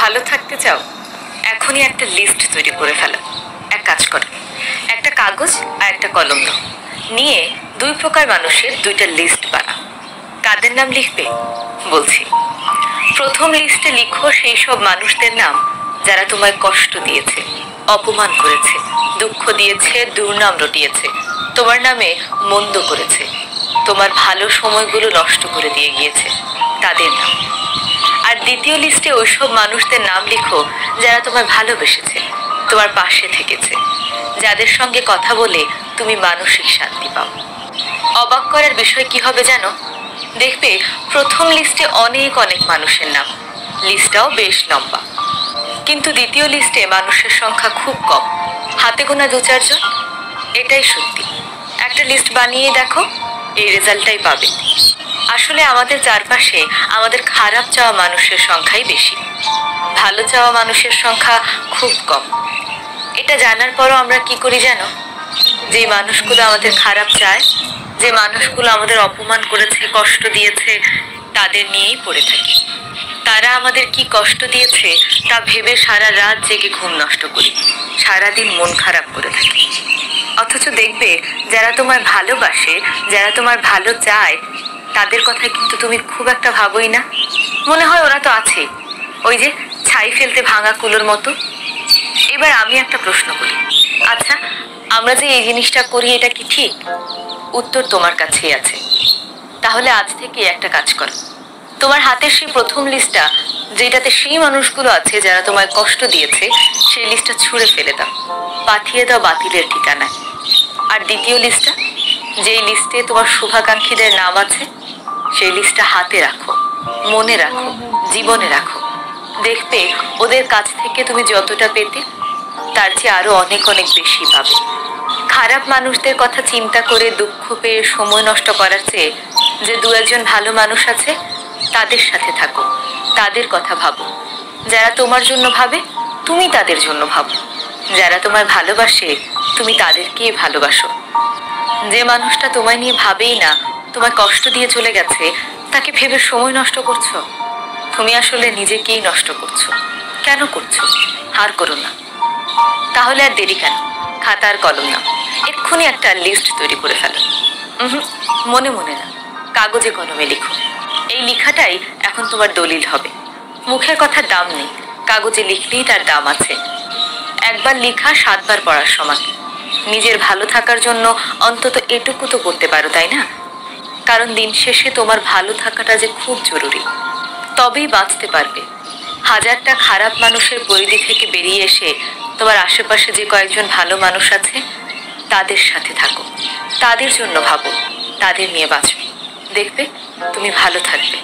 ভালো থাকতে চাও? এখনই একটা লিস্ট তৈরি করে ফেলো। এক কাজ করো, একটা কাগজ আর একটা কলম দাও, নিয়ে দুই প্রকার মানুষের দুইটা লিস্ট বানাও। কাদের নাম লিখবে বলছি। প্রথম লিস্টে লিখো সেই সব মানুষদের নাম যারা তোমায় কষ্ট দিয়েছে, অপমান করেছে, দুঃখ দিয়েছে, দুর্নাম রটিয়েছে, তোমার নামে মন্দ করেছে, তোমার ভালো সময়গুলো নষ্ট করে দিয়ে গিয়েছে, তাদের নাম। আর দ্বিতীয় লিস্টে ওইসব মানুষদের নাম লিখো যারা তোমায় ভালোবেসেছে, তোমার পাশে থেকেছে, যাদের সঙ্গে কথা বলে তুমি মানসিক শান্তি পাও। অবাক করার বিষয় কি হবে জানো? দেখবে প্রথম লিস্টে অনেক অনেক মানুষের নাম, লিস্টটাও বেশ লম্বা। কিন্তু দ্বিতীয় লিস্টে মানুষের সংখ্যা খুব কম, হাতে গোনা দু চারজন। এটাই সত্যি। একটা লিস্ট বানিয়ে দেখো, এই রেজাল্টটাই পাবে। আসলে আমাদের চারপাশে আমাদের খারাপ চাওয়া মানুষের সংখ্যাই বেশি, ভালো চাওয়া মানুষের সংখ্যা খুব কম। এটা জানার পরও আমরা কি করি জানো? যে মানুষগুলো আমাদের খারাপ চায়, যে মানুষগুলো আমাদের অপমান করেছে, কষ্ট দিয়েছে, তাদের নিয়েই পড়ে থাকি। তারা আমাদের কি কষ্ট দিয়েছে তা ভেবে সারা রাত জেগে ঘুম নষ্ট করি, সারাদিন মন খারাপ করে থাকি। অথচ দেখবে যারা তোমায় ভালোবাসে, যারা তোমার ভালো চায়, তাদের কথা কিন্তু তুমি খুব একটা ভাবোই না। মনে হয় ওরা তো আছে, ওই যে ছাই ফেলতে ভাঙা কুলোর মতো। এবার আমি একটা প্রশ্ন করি, আচ্ছা আমরা যে এই জিনিসটা করি এটা কি ঠিক? উত্তর তোমার কাছেই আছে। তাহলে আজ থেকে একটা কাজ করো, তোমার হাতের সেই প্রথম লিস্টটা, যেটাতে সেই মানুষগুলো আছে যারা তোমায় কষ্ট দিয়েছে, সেই লিস্টটা ছুঁড়ে ফেলে দাও, পাঠিয়ে দাও বাতিলের ঠিকানায়। আর দ্বিতীয় লিস্টটা, যেই লিস্টে তোমার শুভাকাঙ্ক্ষীদের নাম আছে, সেই লিস্টটা হাতে রাখো, মনে রাখো, জীবনে রাখো। দেখবে ওদের কাছ থেকে তুমি যতটা পেতে তার চেয়ে আরো অনেক অনেক বেশি পাবে। খারাপ মানুষদের কথা চিন্তা করে দুঃখ পেয়ে সময় নষ্ট করার চেয়ে যে দু একজন ভালো মানুষ আছে তাদের সাথে থাকো, তাদের কথা ভাবো। যারা তোমার জন্য ভাবে তুমি তাদের জন্য ভাবো, যারা তোমায় ভালোবাসে তুমি তাদেরকেই ভালোবাসো। যে মানুষটা তোমায় নিয়ে ভাবেই না, তোমায় কষ্ট দিয়ে চলে গেছে, তাকে ভেবে সময় নষ্ট করছো। তুমি আসলে নিজেকেই নষ্ট করছো। কেন করছো? হার করো না। তাহলে আর দেরি কেন? খাতা আর কলম নাও, এক্ষুনি একটা লিস্ট তৈরি করে ফেলো। মনে মনে না, কাগজে কলমে লিখো। এই লেখাটাই এখন তোমার দলিল হবে। মুখের কথার দাম নেই, কাগজে লিখলেই তার দাম আছে। একবার লেখা 7 বার পড়ার সমান। নিজের ভালো থাকার জন্য অন্তত এটুকু তো করতে পারো, তাই না? কারণ দিন শেষে তোমার ভালো থাকাটা যে খুব জরুরি, তবেই বাঁচতে পারবে। হাজারটা খারাপ মানুষের পরিধি থেকে বেরিয়ে এসে তোমার আশেপাশে যে কয়েকজন ভালো মানুষ আছে তাদের সাথে থাকো, তাদের জন্য ভাবো, তাদের নিয়ে বাঁচবে। দেখবে তুমি ভালো থাকবে।